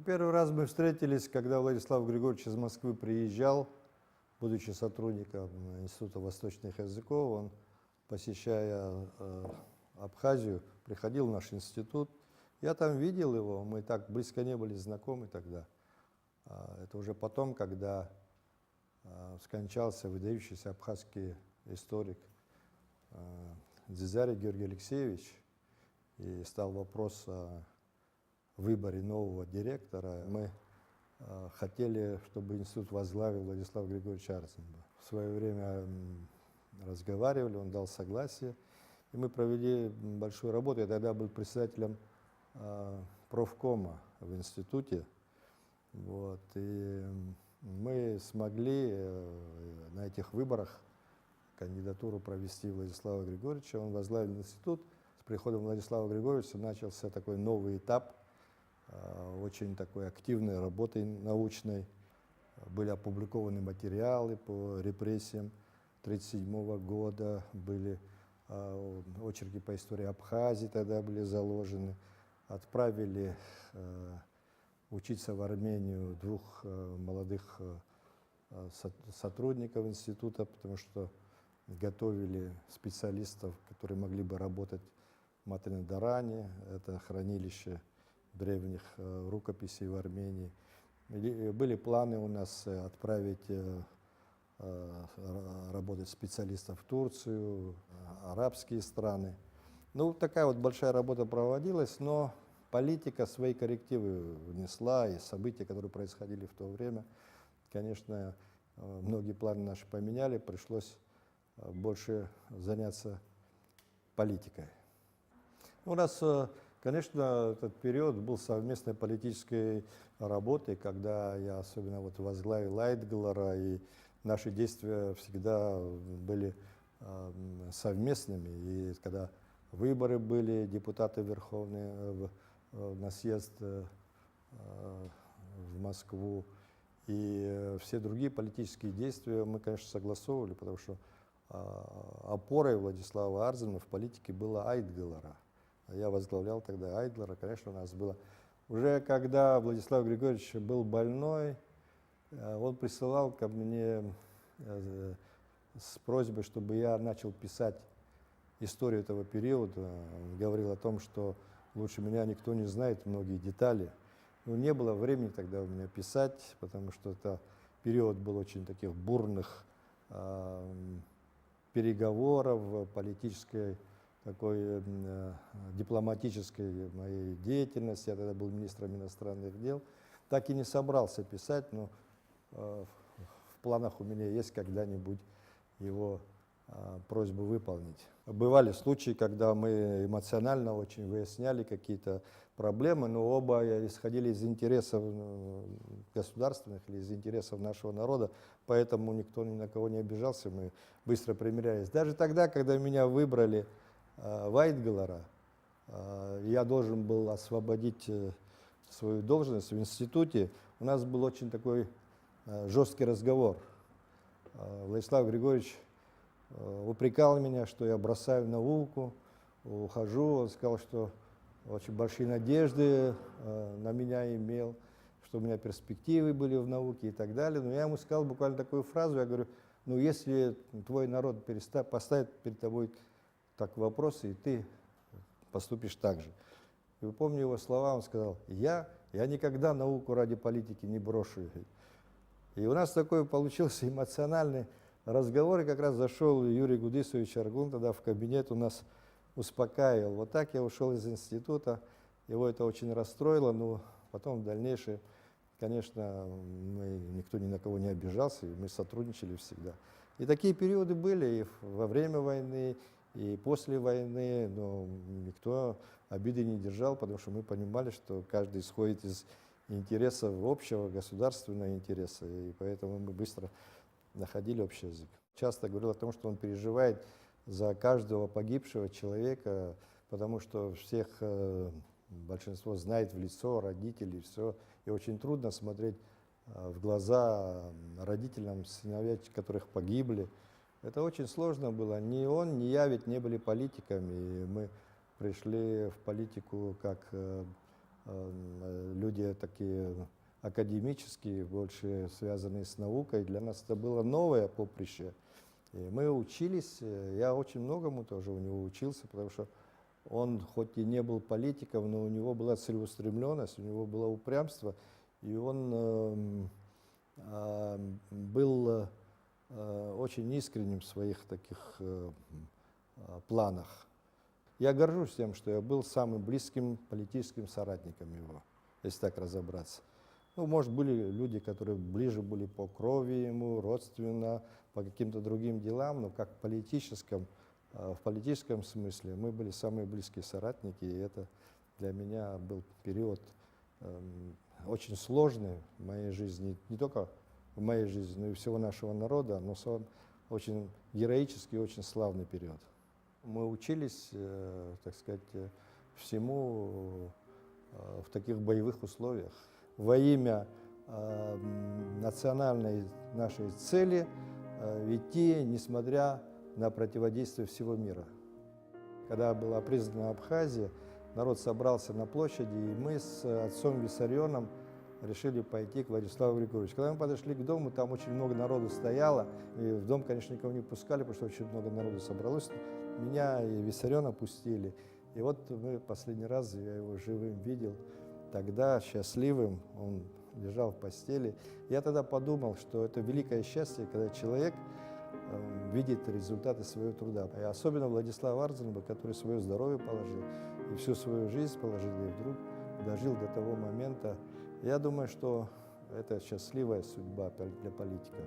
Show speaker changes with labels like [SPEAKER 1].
[SPEAKER 1] Первый раз мы встретились, когда Владислав Григорьевич из Москвы приезжал, будучи сотрудником Института восточных языков. Он, посещая Абхазию, приходил в наш институт. Я там видел его, мы так близко не были знакомы тогда. Это уже потом, когда скончался выдающийся абхазский историк Дзизари Георгий Алексеевич, и стал вопрос о выборе нового директора. Мы хотели, чтобы институт возглавил Владислав Григорьевич Арзенбах. В свое время разговаривали, он дал согласие, и мы провели большую работу. Я тогда был председателем профкома в институте. Вот, и мы смогли на этих выборах кандидатуру провести Владислава Григорьевича. Он возглавил институт. С приходом Владислава Григорьевича начался такой новый этап, очень такой активной работы научной. Были опубликованы материалы по репрессиям 1937 года, были очерки по истории Абхазии тогда были заложены. Отправили учиться в Армению двух молодых сотрудников института, потому что готовили специалистов, которые могли бы работать в Матрине-Даране, это хранилище древних рукописей в Армении. Были планы у нас отправить работать специалистов в Турцию, арабские страны. Ну, такая вот большая работа проводилась, но политика свои коррективы внесла, и события, которые происходили в то время, конечно, многие планы наши поменяли, пришлось больше заняться политикой. У нас, конечно, этот период был совместной политической работой, когда я особенно вот возглавил Айтглера, и наши действия всегда были совместными. И когда выборы были, депутаты Верховные на съезд в Москву, и все другие политические действия мы, конечно, согласовывали, потому что опорой Владислава Арзенбаха в политике была Айтглера. Я возглавлял тогда Айтглера, конечно, у нас было. Уже когда Владислав Григорьевич был больной, он присылал ко мне с просьбой, чтобы я начал писать историю этого периода. Он говорил о том, что лучше меня никто не знает многие детали. Но не было времени тогда у меня писать, потому что это период был очень таких бурных переговоров, политической, такой дипломатической моей деятельности. Я тогда был министром иностранных дел. Так и не собрался писать, но в планах у меня есть когда-нибудь его просьбу выполнить. Бывали случаи, когда мы эмоционально очень выясняли какие-то проблемы, но оба исходили из интересов государственных или из интересов нашего народа, поэтому никто ни на кого не обижался, мы быстро примирялись. Даже тогда, когда меня выбрали в Айтглера, я должен был освободить свою должность в институте, у нас был очень такой жесткий разговор. Владислав Григорьевич упрекал меня, что я бросаю науку, ухожу. Он сказал, что очень большие надежды на меня имел, что у меня перспективы были в науке и так далее. Но я ему сказал буквально такую фразу, я говорю, ну если твой народ поставит перед тобой так вопросы, и ты поступишь так же. И помню его слова, он сказал, я никогда науку ради политики не брошу. И у нас такой получился эмоциональный разговор, и как раз зашел Юрий Гудысович Аргун тогда в кабинет, у нас успокаивал. Вот так я ушел из института, его это очень расстроило, но потом в дальнейшем, конечно, никто ни на кого не обижался, и мы сотрудничали всегда. И такие периоды были и во время войны, и после войны, но никто обиды не держал, потому что мы понимали, что каждый исходит из интересов общего, государственного интереса, и поэтому мы быстро находили общий язык. Часто говорил о том, что он переживает за каждого погибшего человека, потому что всех большинство знает в лицо, родителей, все, и очень трудно смотреть в глаза родителям, сыновья которых погибли. Это очень сложно было. Ни он, ни я ведь не были политиками, и мы пришли в политику как люди такие академические, больше связанные с наукой. Для нас это было новое поприще. И мы учились, я очень многому тоже у него учился, потому что он хоть и не был политиком, но у него была целеустремленность, у него было упрямство, и он был очень искренним в своих таких планах. Я горжусь тем, что я был самым близким политическим соратником его, если так разобраться. Ну, может, были люди, которые ближе были по крови ему, родственно, по каким-то другим делам, но как в политическом смысле мы были самые близкие соратники, и это для меня был период очень сложный в моей жизни, не только в моей жизни, но и всего нашего народа, но очень героический, очень славный период. Мы учились, так сказать, всему в таких боевых условиях. Во имя национальной нашей цели идти, несмотря на противодействие всего мира. Когда была признана Абхазия, народ собрался на площади, и мы с отцом Виссарионом решили пойти к Владиславу Григорьевичу. Когда мы подошли к дому, там очень много народу стояло, и в дом, конечно, никого не пускали, потому что очень много народу собралось. Меня и Виссариона пустили. И вот мы последний раз, я его живым видел, тогда счастливым, он лежал в постели. Я тогда подумал, что это великое счастье, когда человек видит результаты своего труда. И особенно Владислав Арзенбах, который свое здоровье положил и всю свою жизнь положил, и вдруг дожил до того момента. Я думаю, что это счастливая судьба для политика.